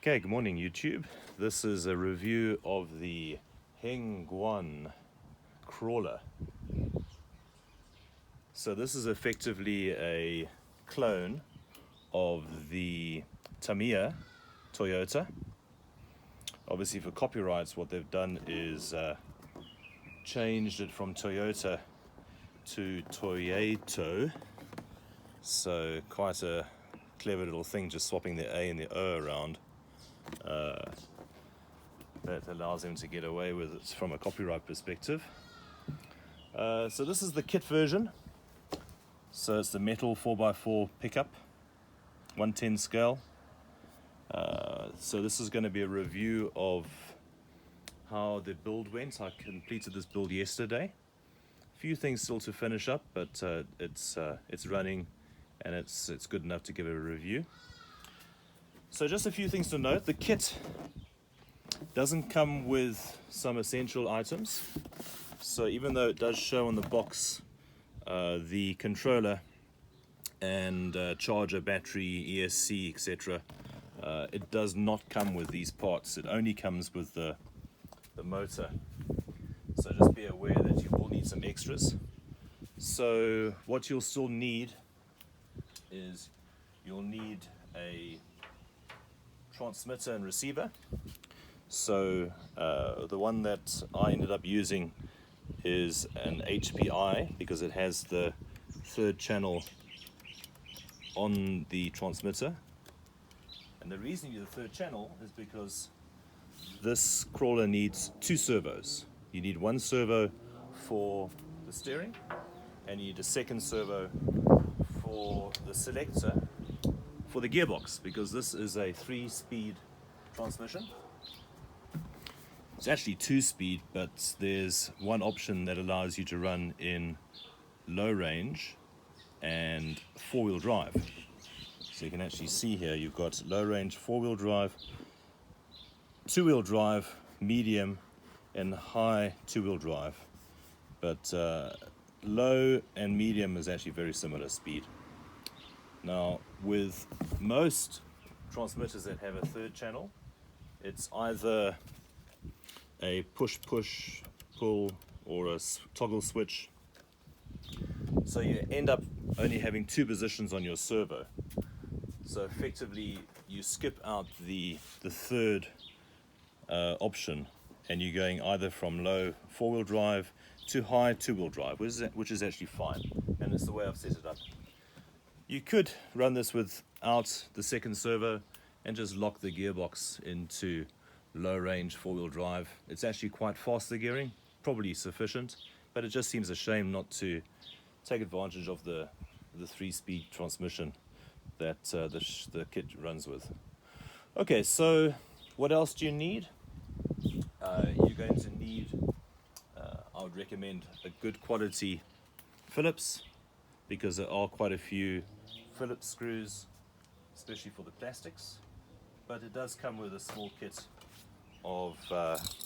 Okay, good morning YouTube. This is a review of the Heng Guan crawler. So this is effectively a clone of the Tamiya Toyota. Obviously for copyrights what they've done is changed it from Toyota to Toyato. So quite a clever little thing, just swapping the A and the O around. That allows them to get away with it from a copyright perspective. So this is the kit version. So it's the metal 4x4 pickup, 110 scale. So this is going to be a review of how the build went. I completed this build yesterday. A few things still to finish up, but it's running and it's good enough to give it a review. So just a few things to note. The kit doesn't come with some essential items. So even though it does show on the box the controller and charger, battery, ESC, etc., it does not come with these parts. It only comes with the motor. So just be aware that you will need some extras. So what you'll still need is you'll need a transmitter and receiver. So the one that I ended up using is an HPI because it has the third channel on the transmitter. And the reason you use the third channel is because this crawler needs two servos. You need one servo for the steering and you need a second servo for the selector for the gearbox, because this is a 3-speed transmission. It's actually 2-speed, but there's one option that allows you to run in low range and 4-wheel drive. So you can actually see here you've got low range 4-wheel drive, 2-wheel drive, medium and high 2-wheel drive. But low and medium is actually very similar speed. Now with most transmitters that have a third channel, it's either a push, pull, or a toggle switch. So you end up only having two positions on your servo. So effectively you skip out the third option and you're going either from low 4-wheel drive to high 2-wheel drive, which is actually fine, and it's the way I've set it up. You could run this without the second servo and just lock the gearbox into low range 4-wheel drive. It's actually quite fast, the gearing, probably sufficient, but it just seems a shame not to take advantage of the 3-speed transmission that the kit runs with. Okay, so what else do you need? You're going to need, I would recommend a good quality Phillips, because there are quite a few Phillips screws, especially for the plastics, but it does come with a small kit of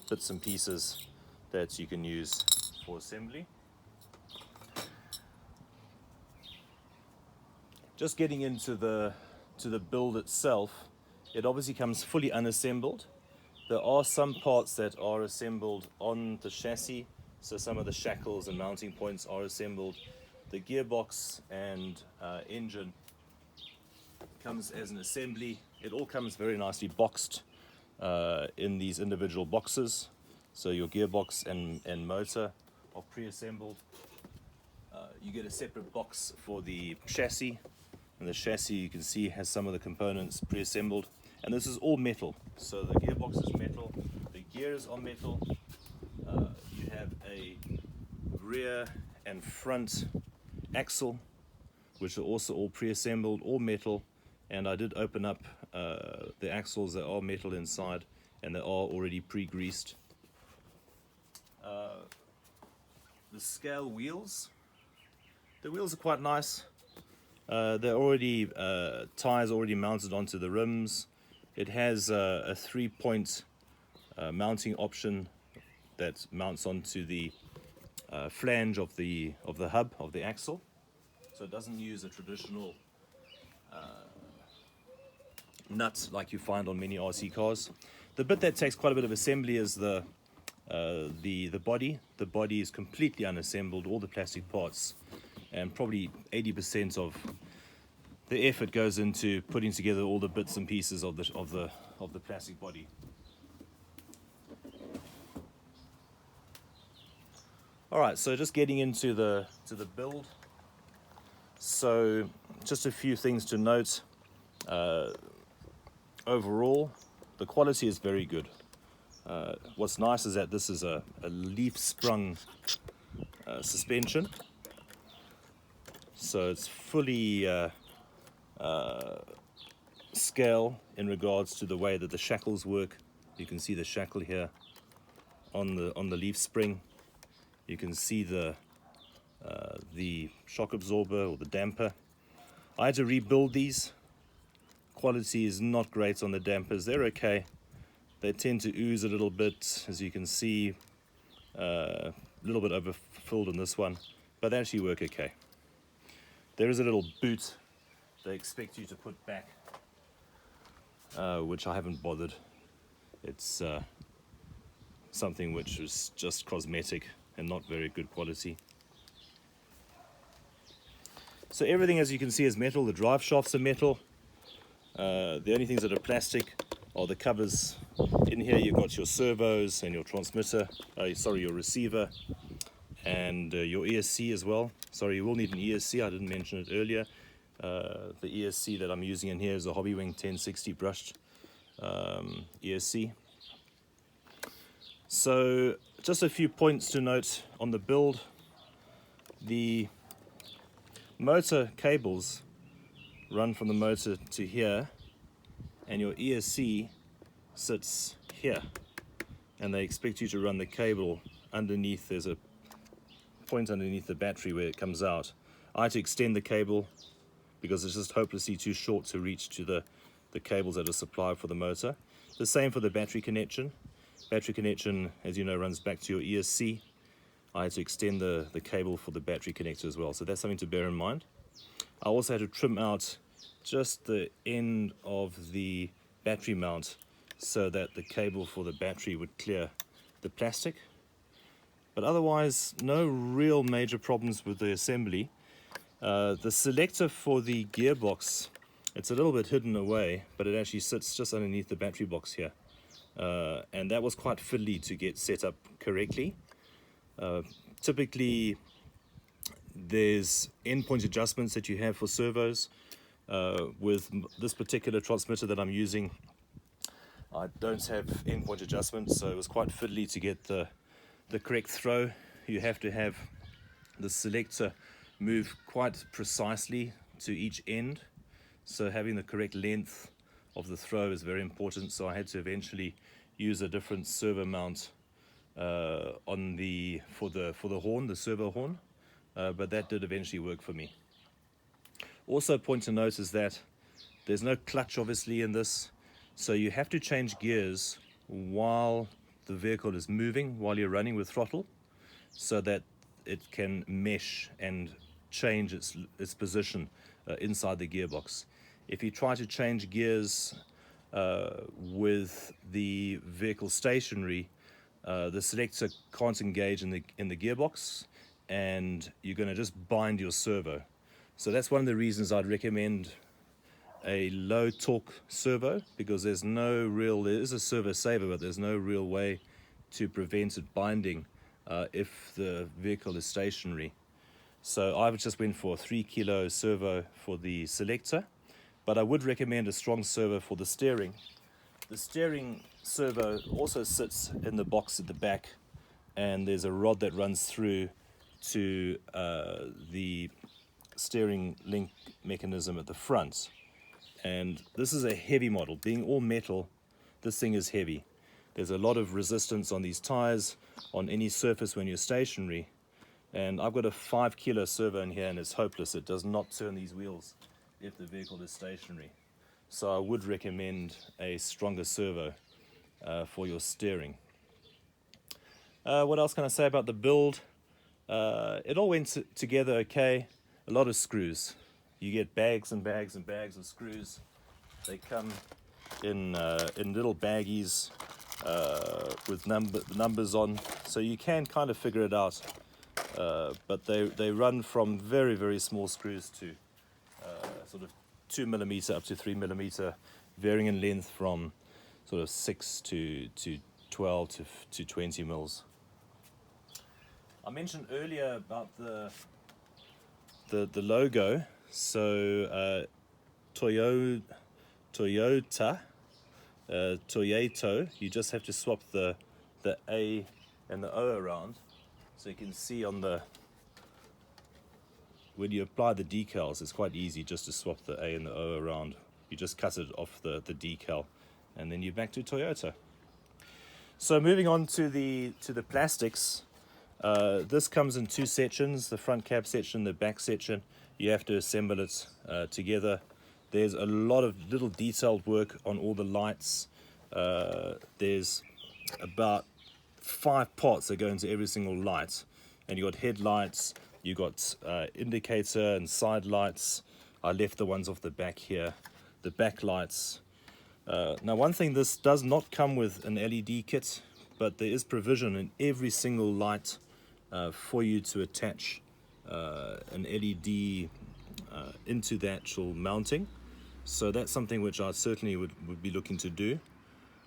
bits and pieces that you can use for assembly. Just getting into the build itself, it obviously comes fully unassembled. There are some parts that are assembled on the chassis, so some of the shackles and mounting points are assembled. The gearbox and engine comes as an assembly. It all comes very nicely boxed in these individual boxes. So your gearbox and motor are pre-assembled. You get a separate box for the chassis, and the chassis you can see has some of the components pre-assembled, and this is all metal. So the gearbox is metal, the gears are metal, you have a rear and front axle which are also all pre-assembled, all metal, and I did open up the axles that are metal inside and they are already pre-greased. The scale wheels, the wheels are quite nice. They're already tires already mounted onto the rims. It has a 3-point mounting option that mounts onto the flange of the hub of the axle. So it doesn't use a traditional nut like you find on many RC cars. The bit that takes quite a bit of assembly is the body. The body is completely unassembled, all the plastic parts, and probably 80% of the effort goes into putting together all the bits and pieces of the plastic body. All right, so just getting into the build. So just a few things to note. Overall, the quality is very good. What's nice is that this is a leaf sprung suspension, so it's fully scale in regards to the way that the shackles work. You can see the shackle here on the leaf spring. You can see the shock absorber or the damper. I had to rebuild these. Quality is not great on the dampers. They're okay. They tend to ooze a little bit, as you can see, a little bit overfilled in this one, but they actually work okay. There is a little boot they expect you to put back, which I haven't bothered. It's something which is just cosmetic and not very good quality. So everything, as you can see, is metal. The drive shafts are metal. The only things that are plastic are the covers. In here you've got your servos and your transmitter, your receiver, and your ESC as well. Sorry, you will need an ESC, I didn't mention it earlier. The ESC that I'm using in here is a Hobbywing 1060 brushed ESC. So just a few points to note on the build. The motor cables run from the motor to here, and your ESC sits here, and they expect you to run the cable underneath. There's a point underneath the battery where it comes out. I had to extend the cable because it's just hopelessly too short to reach to the cables that are supplied for the motor. The same for the battery connection. Battery connection, as you know, runs back to your ESC. I had to extend the cable for the battery connector as well, so that's something to bear in mind. I also had to trim out just the end of the battery mount so that the cable for the battery would clear the plastic. But otherwise, no real major problems with the assembly. The selector for the gearbox, it's a little bit hidden away, but it actually sits just underneath the battery box here. And that was quite fiddly to get set up correctly. Typically, there's endpoint adjustments that you have for servos. With this particular transmitter that I'm using, I don't have endpoint adjustments, so it was quite fiddly to get the correct throw. You have to have the selector move quite precisely to each end, so having the correct length of the throw is very important. So I had to eventually use a different servo mount for the horn, the servo horn, but that did eventually work for me. Also, a point to note is that there's no clutch obviously in this, so you have to change gears while the vehicle is moving, while you're running with throttle, so that it can mesh and change its position inside the gearbox. If you try to change gears with the vehicle stationary, the selector can't engage in the gearbox, and you're going to just bind your servo. So that's one of the reasons I'd recommend a low torque servo, because there is a servo saver, but there's no real way to prevent it binding if the vehicle is stationary. So I just went for a 3 kilo servo for the selector, but I would recommend a strong servo for the steering. The steering servo also sits in the box at the back, and there's a rod that runs through to the steering link mechanism at the front. And this is a heavy model. Being all metal, this thing is heavy. There's a lot of resistance on these tires, on any surface when you're stationary. And I've got a 5 kilo servo in here, and it's hopeless. It does not turn these wheels if the vehicle is stationary. So I would recommend a stronger servo for your steering. What else can I say about the build? It all went together okay. A lot of screws. You get bags and bags and bags of screws. They come in little baggies with numbers on, so you can kind of figure it out. But they run from very, very small screws to sort of 2mm up to 3mm, varying in length from sort of 6 to 12 to 20 mils. I mentioned earlier about the logo. So Toyota, Toyota, you just have to swap the A and the O around. So you can see on the, when you apply the decals, it's quite easy just to swap the A and the O around. You just cut it off the decal, and then you're back to Toyota. So moving on to the plastics, this comes in two sections: the front cab section, the back section. You have to assemble it together. There's a lot of little detailed work on all the lights. There's about 5 parts that go into every single light, and you got headlights, you got indicator and side lights. I left the ones off the back here, the back lights. Now, one thing, this does not come with an LED kit, but there is provision in every single light for you to attach an LED into the actual mounting. So that's something which I certainly would be looking to do.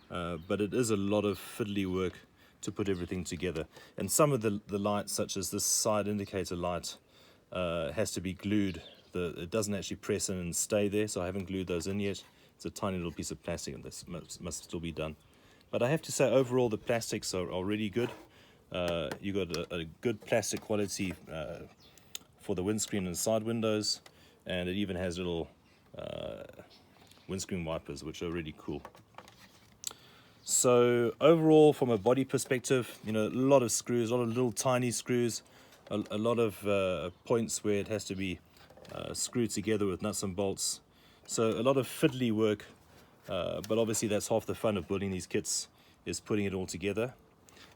But it is a lot of fiddly work to put everything together. And some of the lights, such as this side indicator light, has to be glued. It doesn't actually press in and stay there, so I haven't glued those in yet. It's a tiny little piece of plastic, and this must still be done. But I have to say, overall, the plastics are really good. You got a good plastic quality for the windscreen and side windows, and it even has little windscreen wipers, which are really cool. So overall, from a body perspective, a lot of screws, a lot of little tiny screws, a lot of points where it has to be screwed together with nuts and bolts. So a lot of fiddly work, but obviously that's half the fun of building these kits, is putting it all together.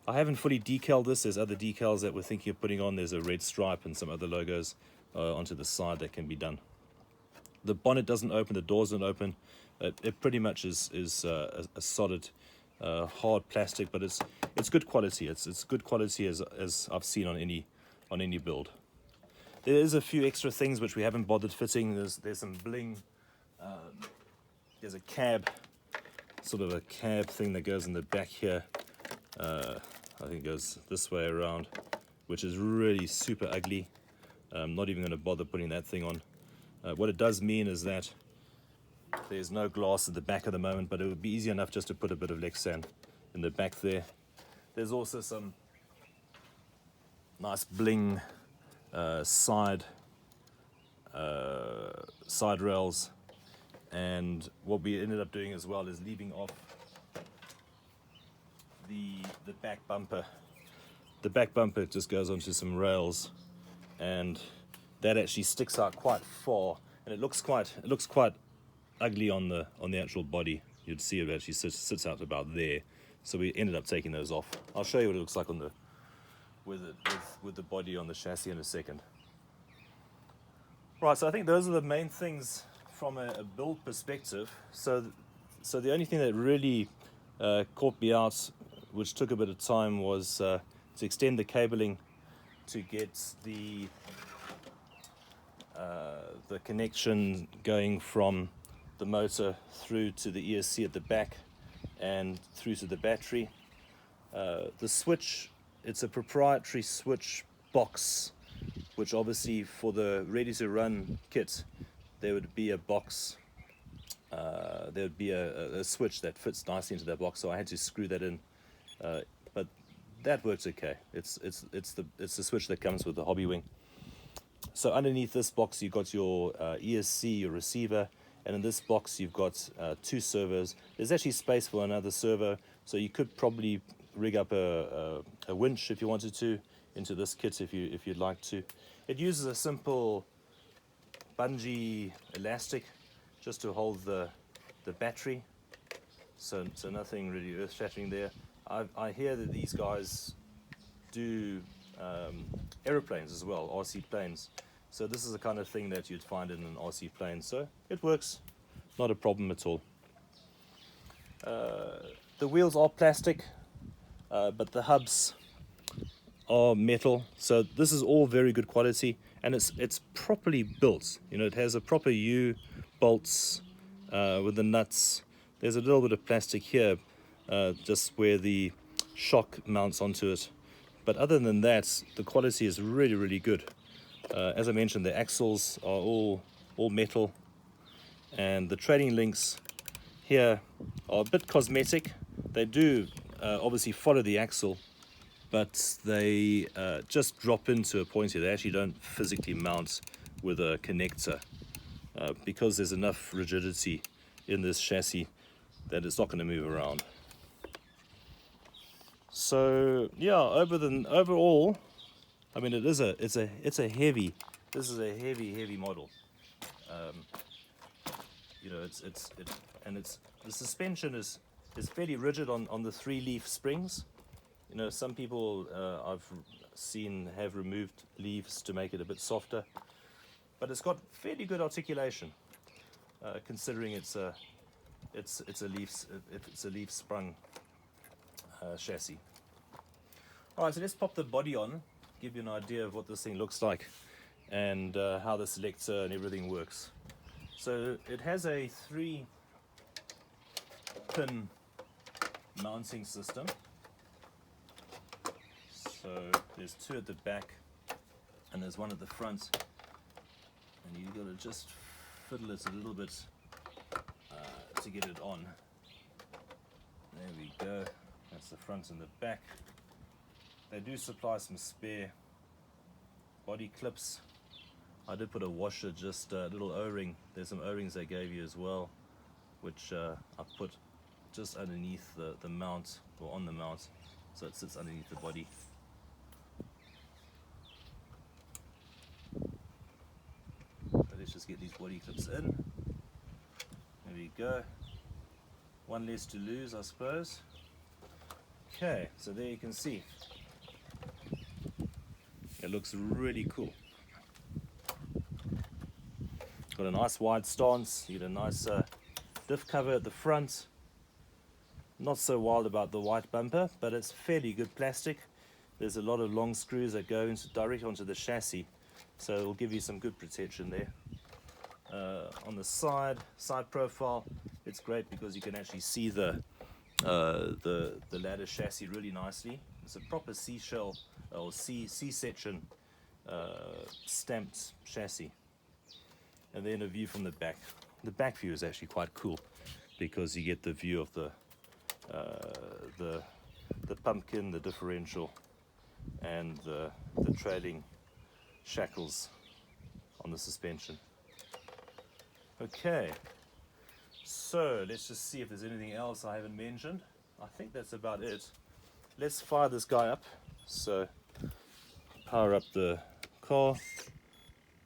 I haven't fully decaled this. There's other decals that we're thinking of putting on. There's a red stripe and some other logos onto the side that can be done. The bonnet doesn't open, the doors don't open. It pretty much is a solid hard plastic, but it's good quality. It's good quality as I've seen on any build. There is a few extra things which we haven't bothered fitting. There's some bling. There's a cab, sort of a cab thing that goes in the back here. I think it goes this way around, which is really super ugly. I'm not even going to bother putting that thing on. What it does mean is that there's no glass at the back at the moment, but it would be easy enough just to put a bit of Lexan in the back there. There's also some nice bling side rails, and what we ended up doing as well is leaving off the back bumper. The back bumper just goes onto some rails, and that actually sticks out quite far, and it looks quite ugly on the actual body. You'd see it actually sits out about there. So we ended up taking those off. I'll show you what it looks like on with the body on the chassis in a second. Right, so I think those are the main things from a build perspective. So the only thing that really caught me out, which took a bit of time, was to extend the cabling to get the connection going from the motor through to the ESC at the back and through to the battery. The switch, it's a proprietary switch box, which obviously for the ready to run kit, there would be a box, there would be a switch that fits nicely into that box, so I had to screw that in, but that works okay. It's the switch that comes with the hobby wing. So underneath this box you've got your ESC, your receiver, and in this box you've got 2 servos. There's actually space for another servo, so you could probably rig up a winch if you wanted to into this kit if you'd like to. It uses a simple bungee elastic just to hold the battery, so nothing really earth-shattering there. I hear that these guys do aeroplanes as well, RC planes. So this is the kind of thing that you'd find in an RC plane. So it works not a problem at all. The wheels are plastic, but the hubs are metal, so this is all very good quality, and it's properly built. You know, it has a proper U bolts with the nuts. There's a little bit of plastic here, just where the shock mounts onto it, but other than that, the quality is really, really good. As I mentioned, the axles are all metal, and the trailing links here are a bit cosmetic. They do obviously follow the axle, but they just drop into a point here. They actually don't physically mount with a connector because there's enough rigidity in this chassis that it's not going to move around. So yeah, overall, I mean, it's a heavy. This is a heavy model. You know, the suspension is fairly rigid on the 3-leaf springs. You know, some people I've seen have removed leaves to make it a bit softer, but it's got fairly good articulation, considering it's a leaf sprung chassis. All right, so let's pop the body on, give you an idea of what this thing looks like, and how the selector and everything works. So it has a 3-pin mounting system. So there's 2 at the back and there's 1 at the front, and you've got to just fiddle it a little bit to get it on. There we go. That's the front and the back. They do supply some spare body clips. I did put a washer, just a little O-ring. There's some O-rings they gave you as well, which I put just underneath the mount, or on the mount, so it sits underneath the body. So let's just get these body clips in. There we go. 1 less to lose, I suppose. Okay, so there you can see. It looks really cool. Got a nice wide stance, you get a nice diff cover at the front. Not so wild about the white bumper, but it's fairly good plastic. There's a lot of long screws that go directly onto the chassis, so it'll give you some good protection there. On the side profile, it's great because you can actually see the ladder chassis really nicely. It's a proper C-shell or C-section stamped chassis. And then a view from the back. The back view is actually quite cool because you get the view of the pumpkin, the differential, and the trailing shackles on the suspension. Okay, so let's just see if there's anything else I haven't mentioned. I think that's about it. Let's fire this guy up. So power up the car,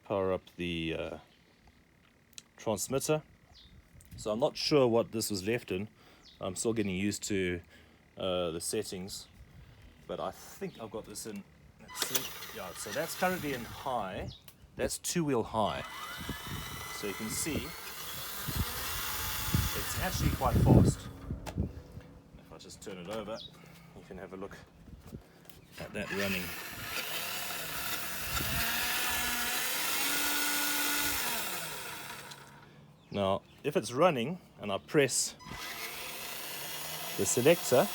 power up the transmitter. So I'm not sure what this was left in. I'm still getting used to the settings, but I think I've got this in. Let's see. Yeah, so that's currently in high. That's 2-wheel high. So you can see it's actually quite fast. If I just turn it over, you can have a look at that running. Now, if it's running and I press the selector,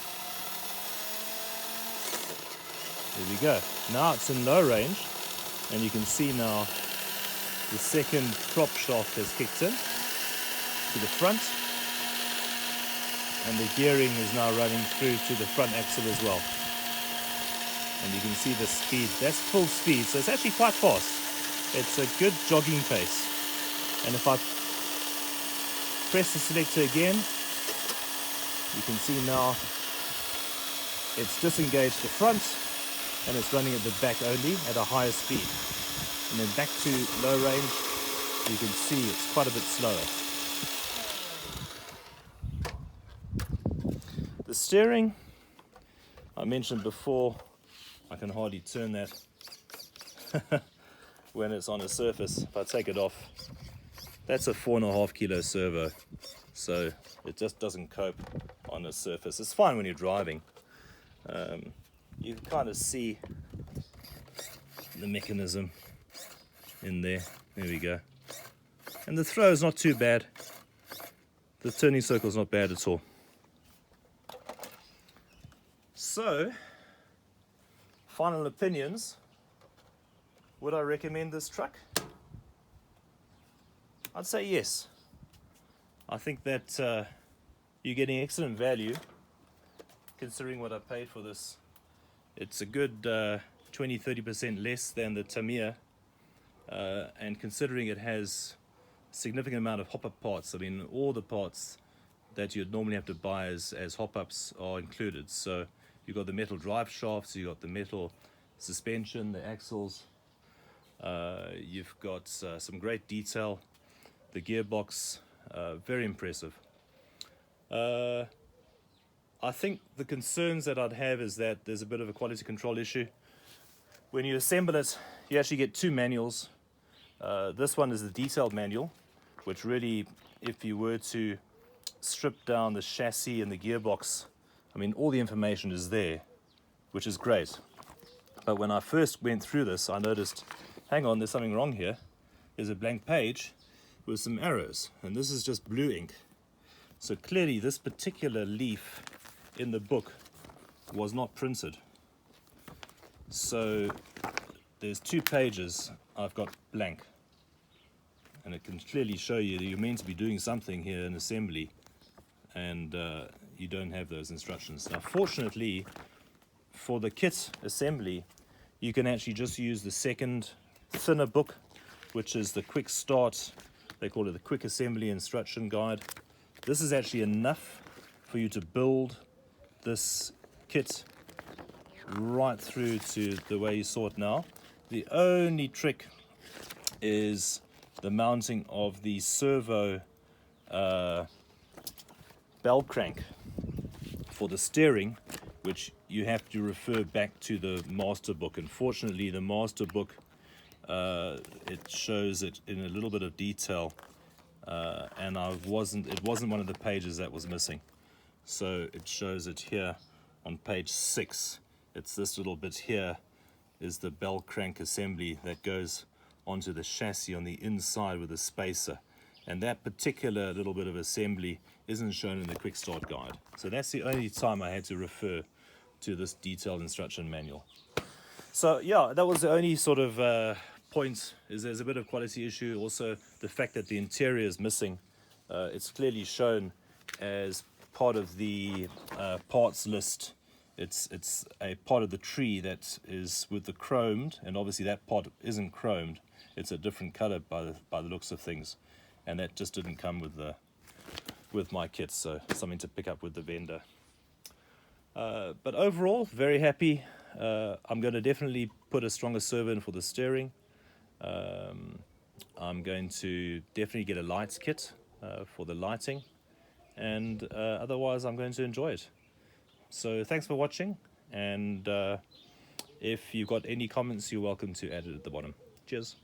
there we go. Now it's in low range, and you can see now the second prop shaft has kicked in to the front, and the gearing is now running through to the front axle as well. And you can see the speed, that's full speed, so it's actually quite fast. It's a good jogging pace. And if I press the selector again, you can see now it's disengaged the front and it's running at the back only at a higher speed. And then back to low range, you can see it's quite a bit slower. The steering, I mentioned before, I can hardly turn that when it's on a surface. If I take it off, That's a 4.5 kilo servo, so it just doesn't cope on the surface. It's fine when you're driving. You can kind of see the mechanism in there. There we go. And the throw is not too bad. The turning circle is not bad at all. So, final opinions. Would I recommend this truck? I'd say yes. I think that you're getting excellent value considering what I paid for this. It's a good 20-30% less than the Tamiya, and considering it has a significant amount of hop-up parts, I mean all the parts that you'd normally have to buy as hop-ups are included. So you've got the metal drive shafts, you've got the metal suspension, the axles, you've got some great detail, the gearbox, very impressive. I think the concerns that I'd have is that there's a bit of a quality control issue. When you assemble it, you actually get two manuals. This one is the detailed manual, which really, if you were to strip down the chassis and the gearbox, I mean, all the information is there, which is great. But when I first went through this, I noticed, hang on, there's something wrong here. There's a blank page with some arrows, and this is just blue ink. So clearly this particular leaf in the book was not printed. So there's 2 pages I've got blank, and it can clearly show you that you're meant to be doing something here in assembly, and you don't have those instructions. Now fortunately for the kit assembly, you can actually just use the second thinner book, which is the quick start. They call it the quick assembly instruction guide. This is actually enough for you to build this kit right through to the way you saw it now. The only trick is the mounting of the servo bell crank for the steering, which you have to refer back to the master book. Unfortunately, the master book, it shows it in a little bit of detail, and it wasn't one of the pages that was missing. So it shows it here on page 6. It's this little bit here is the bell crank assembly that goes onto the chassis on the inside with a spacer, and that particular little bit of assembly isn't shown in the quick start guide. So that's the only time I had to refer to this detailed instruction manual. So yeah, that was the only sort of point, is there's a bit of quality issue. Also the fact that the interior is missing. It's clearly shown as part of the parts list. It's a part of the tree that is with the chromed, and obviously that part isn't chromed. It's a different color by the looks of things, and that just didn't come with my kit, so something to pick up with the vendor. But overall, very happy. I'm going to definitely put a stronger servo in for the steering. I'm going to definitely get a lights kit for the lighting, and otherwise I'm going to enjoy it. So thanks for watching, and if you've got any comments, you're welcome to add it at the bottom. Cheers.